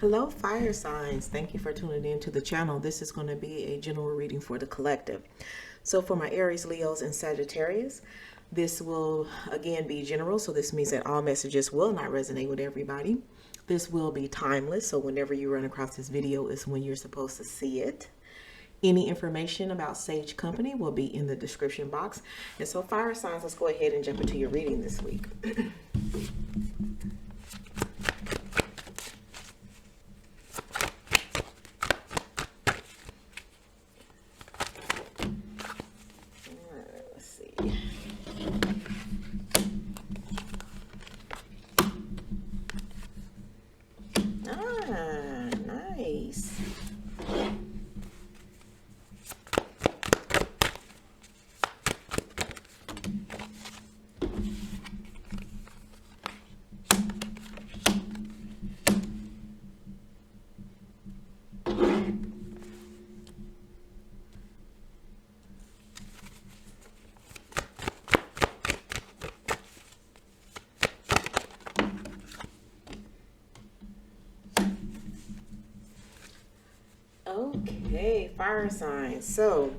Hello, fire signs. Thank you for tuning in to the channel. This is going to be a general reading for the collective. So for my Aries, Leos, and Sagittarius, this will again be general. So this means that all messages will not resonate with everybody. This will be timeless. So whenever you run across this video is when you're supposed to see it. Any information about Sage Company will be in the description box. And so fire signs, let's go ahead and jump into your reading this week. Nice. Okay, fire signs. So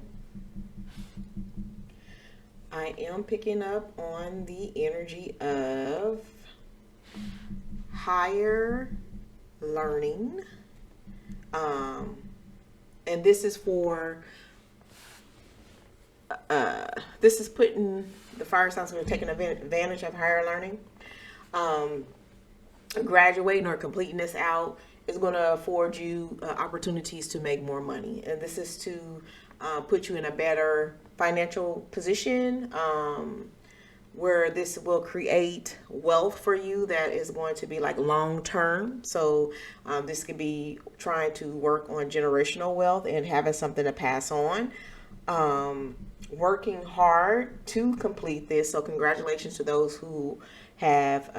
I am picking up on the energy of higher learning. And this is for this is putting the fire signs who are taking advantage of higher learning. Graduating or completing this out is going to afford you opportunities to make more money, and this is to put you in a better financial position where this will create wealth for you that is going to be like long term. So this could be trying to work on generational wealth and having something to pass on. Working hard to complete this. So congratulations to those who have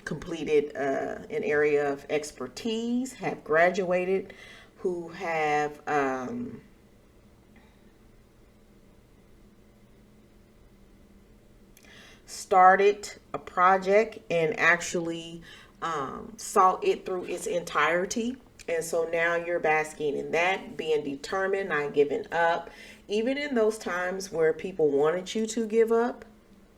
completed an area of expertise, have graduated, who have started a project and actually saw it through its entirety. And so now you're basking in that, being determined, not giving up, even in those times where people wanted you to give up.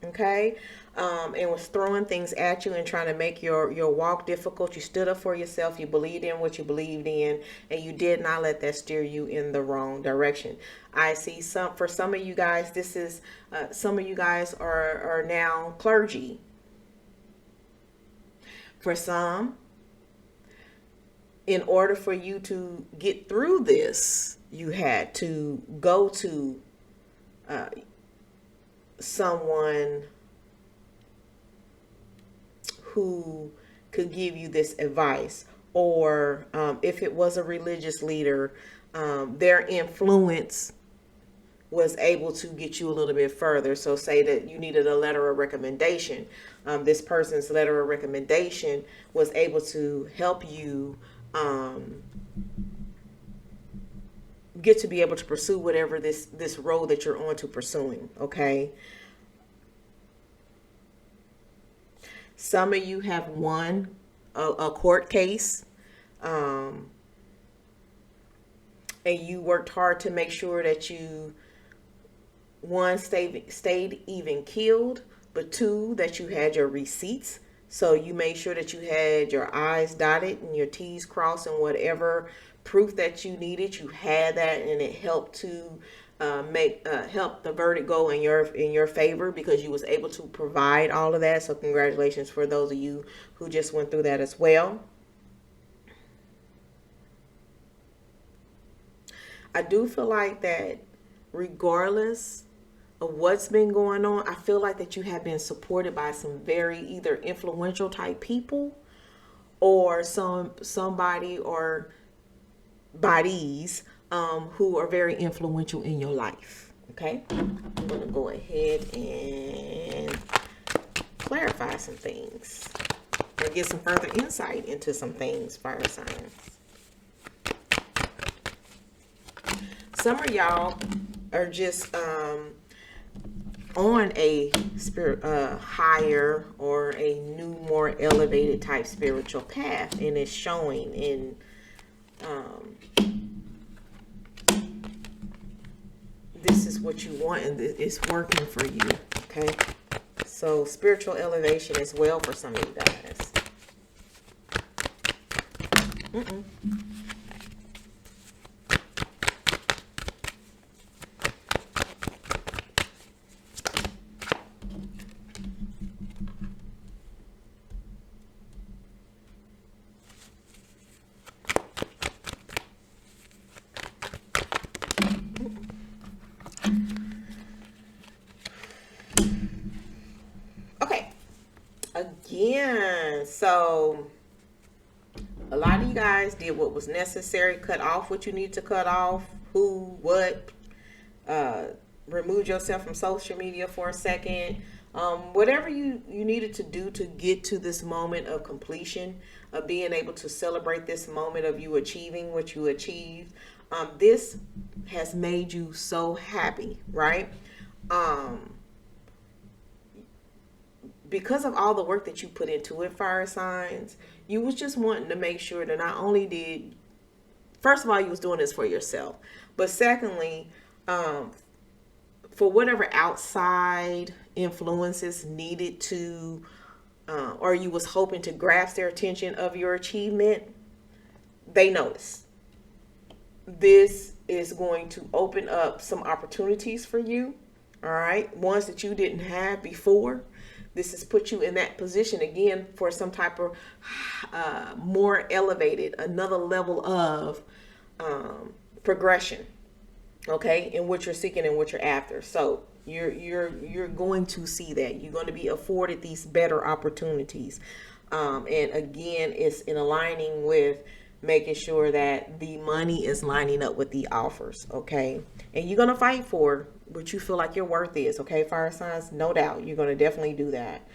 Okay. And was throwing things at you and trying to make your walk difficult. You stood up for yourself. You believed in what you believed in, and you did not let that steer you in the wrong direction. I see for some of you guys, this is some of you guys are now clergy. For some, in order for you to get through this, you had to go to someone who could give you this advice, or if it was a religious leader, their influence was able to get you a little bit further. So say that you needed a letter of recommendation. This person's letter of recommendation was able to help you get to be able to pursue whatever this road that you're on to pursuing. Okay. Some of you have won a court case, and you worked hard to make sure that you, one, stayed even keeled, but two, that you had your receipts. So you made sure that you had your I's dotted and your T's crossed, and whatever proof that you needed, you had that, and it helped to help the verdict go in your favor because you was able to provide all of that. So congratulations for those of you who just went through that as well. I do feel like that regardless of what's been going on, I feel like that you have been supported by some very either influential type people or somebody or bodies who are very influential in your life. Okay, I'm going to go ahead and clarify some things or get some further insight into some things, fire signs. Some of y'all are just on a spirit, higher or a new, more elevated type spiritual path, and it's showing in this is what you want, and it's working for you. Okay, so spiritual elevation as well for some of you guys. Okay, again, so a lot of you guys did what was necessary, cut off what you need to cut off, who, what, remove yourself from social media for a second. Whatever you needed to do to get to this moment of completion, of being able to celebrate this moment of you achieving what you achieved. This has made you so happy, right? Because of all the work that you put into it, fire signs, you was just wanting to make sure that not only did, first of all, you was doing this for yourself, but secondly, for whatever outside influences needed to, or you was hoping to grasp their attention of your achievement, they notice. This is going to open up some opportunities for you, all right? Ones that you didn't have before. This has put you in that position again for some type of more elevated, another level of progression, okay, in what you're seeking and what you're after. So you're going to see that. You're going to be afforded these better opportunities. And again, it's in aligning with making sure that the money is lining up with the offers, okay? And you're going to fight for what you feel like your worth is, okay, fire signs? No doubt. You're going to definitely do that.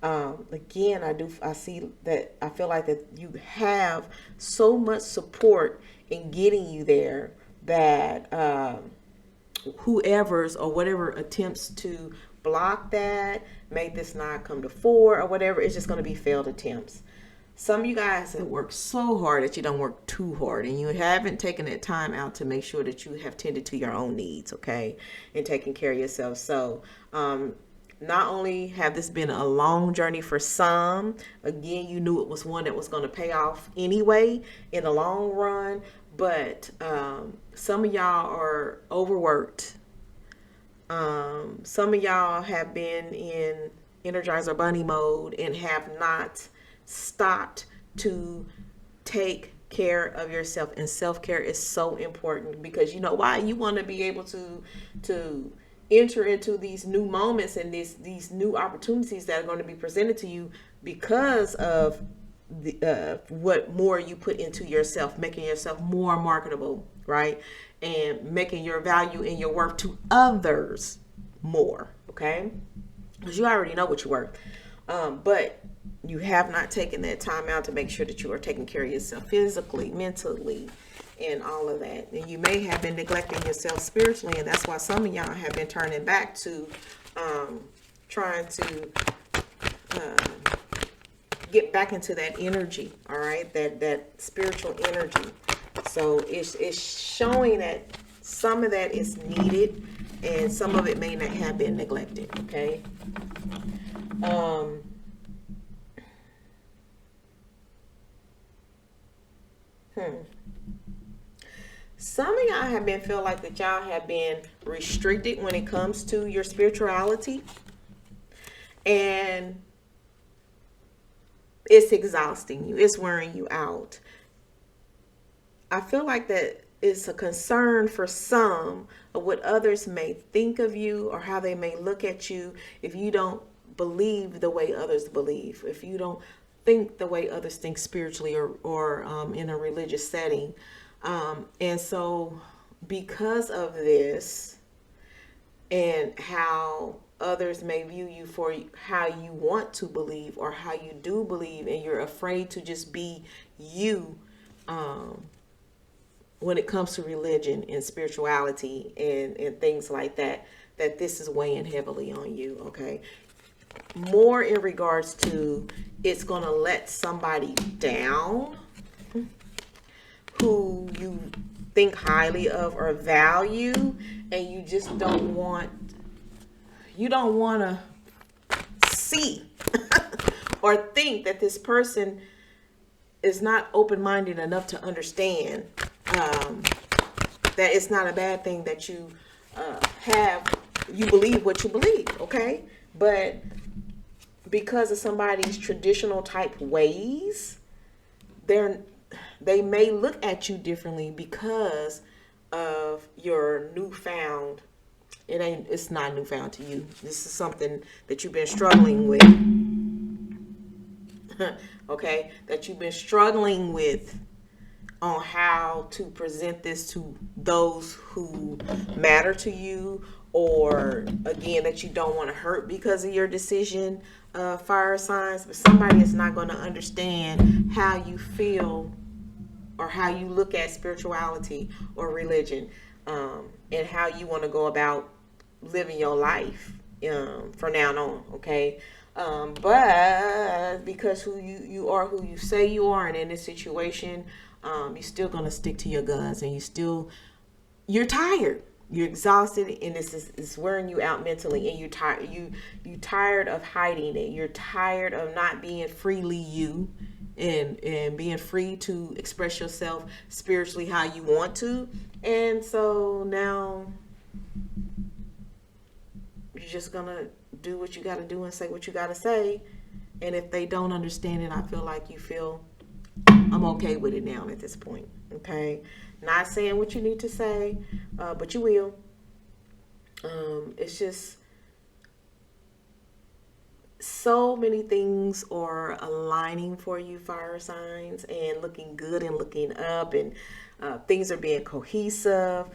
Again, I see that, I feel like that you have so much support in getting you there that whoever's or whatever attempts to block that, make this not come to fore or whatever, it's just going to be failed attempts. Some of you guys have worked so hard that you don't work too hard, and you haven't taken that time out to make sure that you have tended to your own needs, okay, and taking care of yourself. So not only have this been a long journey for some, again, you knew it was one that was going to pay off anyway in the long run, but some of y'all are overworked. Some of y'all have been in Energizer Bunny mode and have not stopped to take care of yourself. And self-care is so important, because you know why? You want to be able to enter into these new moments and these new opportunities that are going to be presented to you because of the what more you put into yourself, making yourself more marketable, right? And making your value and your worth to others more, okay? Because you already know what you're worth. But you have not taken that time out to make sure that you are taking care of yourself physically, mentally, and all of that. And you may have been neglecting yourself spiritually, and that's why some of y'all have been turning back to trying to get back into that energy, all right, that spiritual energy. So it's showing that some of that is needed, and some of it may not have been neglected, okay? Some of y'all have been feel like that y'all have been restricted when it comes to your spirituality, and it's exhausting you. It's wearing you out. I feel like that it's a concern for some of what others may think of you or how they may look at you if you don't believe the way others believe, if you don't think the way others think spiritually or in a religious setting. And so because of this and how others may view you for how you want to believe or how you do believe, and you're afraid to just be you when it comes to religion and spirituality and things like that, that this is weighing heavily on you, okay? More in regards to it's going to let somebody down who you think highly of or value, and you just don't want to see or think that this person is not open-minded enough to understand that it's not a bad thing that you you believe what you believe, okay? But because of somebody's traditional type ways, they may look at you differently because of your newfound. It's not newfound to you. This is something that you've been struggling with. Okay, that you've been struggling with on how to present this to those who matter to you, or again, that you don't want to hurt because of your decision, fire signs. But somebody is not going to understand how you feel or how you look at spirituality or religion, and how you want to go about living your life from now on, okay? But because who you are, who you say you are, and in this situation, you're still going to stick to your guns, and you're tired. You're exhausted, and it's wearing you out mentally, and you tired of hiding it. You're tired of not being freely you, and being free to express yourself spiritually how you want to. And so now you're just gonna do what you gotta do and say what you gotta say. And if they don't understand it, I feel like you feel I'm okay with it now at this point. Okay, not saying what you need to say, but you will. It's just so many things are aligning for you, fire signs, and looking good and looking up, and things are being cohesive.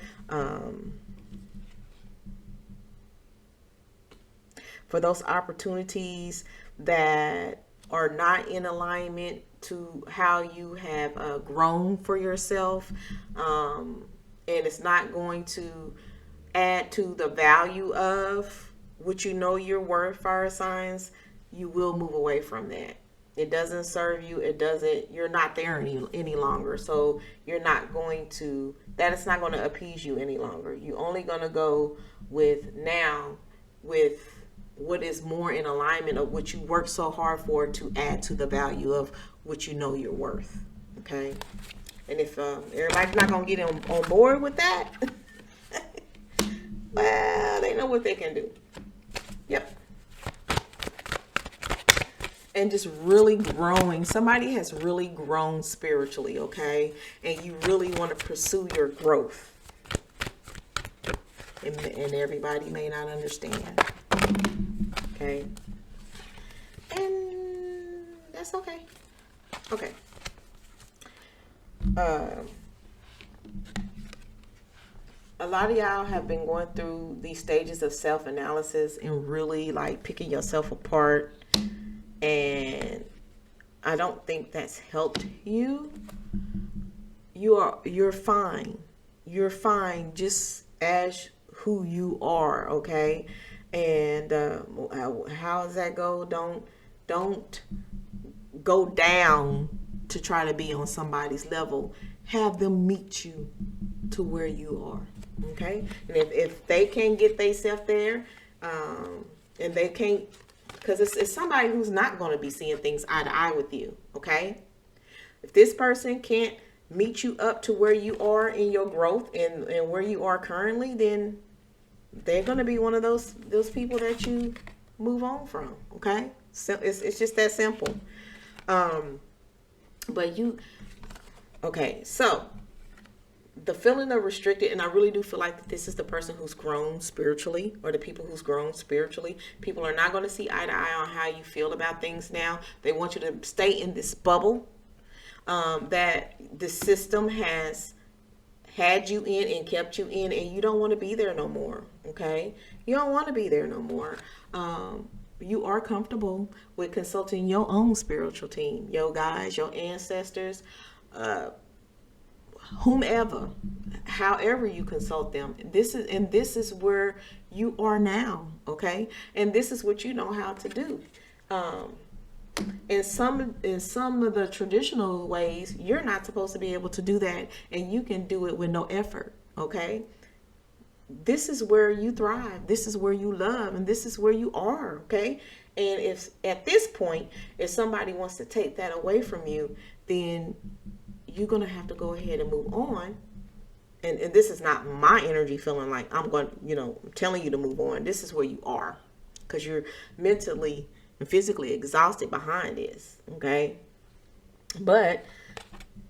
For those opportunities that are not in alignment to how you have grown for yourself, and it's not going to add to the value of what you know you're worth, fire signs, you will move away from that. It doesn't serve you. You're not there any longer. So you're not going to, that is not going to appease you any longer. You're only going to go with what is more in alignment of what you work so hard for to add to the value of what you know you're worth. Okay. And if everybody's not going to get on board with that, well, they know what they can do. Yep. And just really growing. Somebody has really grown spiritually, okay? And you really want to pursue your growth. And everybody may not understand. Okay? And that's okay. Okay. A lot of y'all have been going through these stages of self-analysis and really like picking yourself apart. And I don't think that's helped you. You're fine. You're fine just as who you are, okay? And how does that go? Don't go down to try to be on somebody's level. Have them meet you to where you are. Okay, and if they can't get themselves there, and they can't, because it's somebody who's not going to be seeing things eye to eye with you. Okay, if this person can't meet you up to where you are in your growth and where you are currently, then they're going to be one of those people that you move on from. Okay, so it's just that simple. But okay, so the feeling of restricted, and I really do feel like this is the person who's grown spiritually, or the people who's grown spiritually. People are not going to see eye to eye on how you feel about things now. They want you to stay in this bubble that the system has had you in and kept you in, and you don't want to be there no more. Okay, you don't want to be there no more. You are comfortable with consulting your own spiritual team, your guides, your ancestors, whomever, however you consult them. This is where you are now, okay? And this is what you know how to do. In some of the traditional ways, you're not supposed to be able to do that, and you can do it with no effort, okay? This is where you thrive. This is where you love, and this is where you are, okay? And if at this point, if somebody wants to take that away from you, then you're going to have to go ahead and move on. And this is not my energy feeling like I'm going, telling you to move on. This is where you are, because you're mentally and physically exhausted behind this, okay? But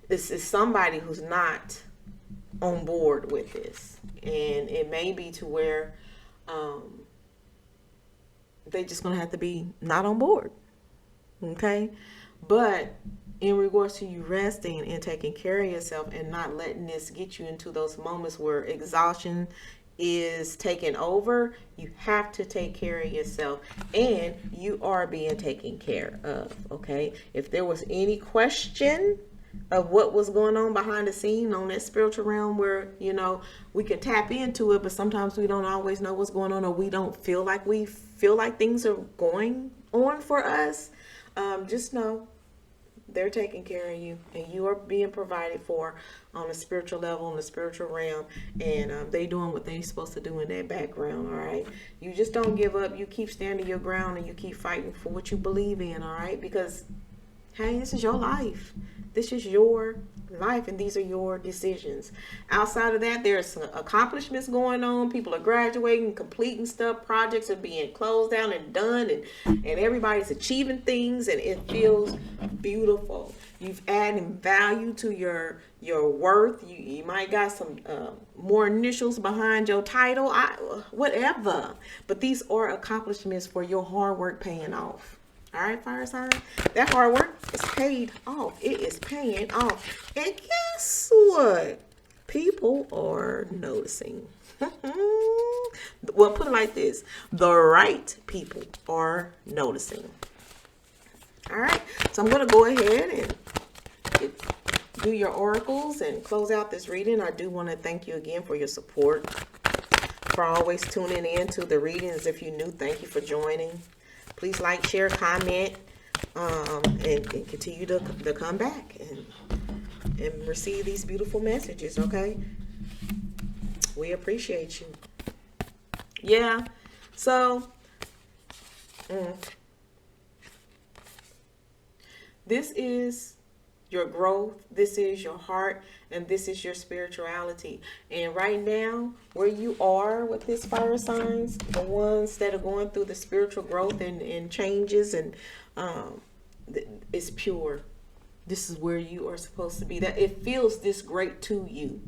this is somebody who's not on board with this. And it may be to where they just going to have to be not on board, okay? But in regards to you resting and taking care of yourself and not letting this get you into those moments where exhaustion is taking over, you have to take care of yourself, and you are being taken care of, okay? If there was any question of what was going on behind the scene on that spiritual realm where, we can tap into it, but sometimes we don't always know what's going on, or we don't feel like things are going on for us, just know they're taking care of you, and you are being provided for on a spiritual level, in the spiritual realm, and they doing what they're supposed to do in that background, all right? You just don't give up. You keep standing your ground, and you keep fighting for what you believe in, all right? Because, hey, this is your life. This is your life, and these are your decisions. Outside of that, there's some accomplishments going on. People are graduating, completing stuff. Projects are being closed down and done, and everybody's achieving things, and it feels beautiful. You've added value to your worth. You might got some more initials behind your title, whatever. But these are accomplishments for your hard work paying off. All right, fire sign. That hard work is paid off. It is paying off. And guess what? People are noticing. Well, put it like this. The right people are noticing. All right. So I'm going to go ahead and do your oracles and close out this reading. I do want to thank you again for your support, for always tuning in to the readings. If you're new, thank you for joining. Please like, share, comment, and continue to come back and receive these beautiful messages, okay? We appreciate you. Yeah, so this is your growth, this is your heart, and this is your spirituality. And right now, where you are with this fire signs, the ones that are going through the spiritual growth and changes, and it's pure. This is where you are supposed to be. That it feels this great to you.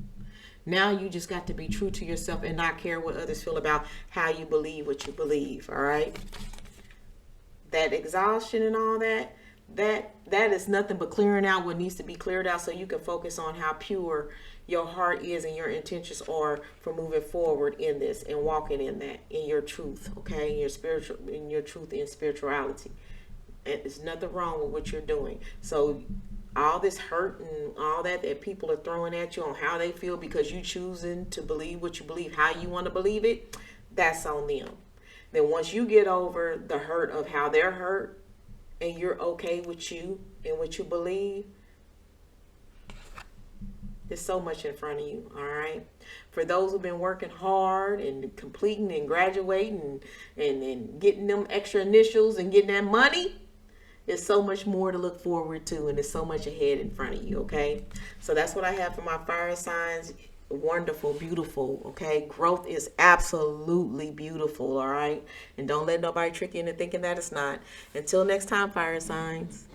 Now you just got to be true to yourself and not care what others feel about how you believe what you believe. All right. That exhaustion and all that is nothing but clearing out what needs to be cleared out, so you can focus on how pure your heart is and your intentions are for moving forward in this and walking in that, in your truth, okay, in your truth and spirituality. And there's nothing wrong with what you're doing. So all this hurt and all that people are throwing at you on how they feel because you choosing to believe what you believe, how you want to believe it, that's on them. Then once you get over the hurt of how they're hurt, and you're okay with you and what you believe, there's so much in front of you, all right? For those who've been working hard and completing and graduating and getting them extra initials and getting that money, there's so much more to look forward to, and there's so much ahead in front of you, okay? So that's what I have for my fire signs. Wonderful, beautiful, okay? Growth is absolutely beautiful, all right? And don't let nobody trick you into thinking that it's not. Until next time, fire signs.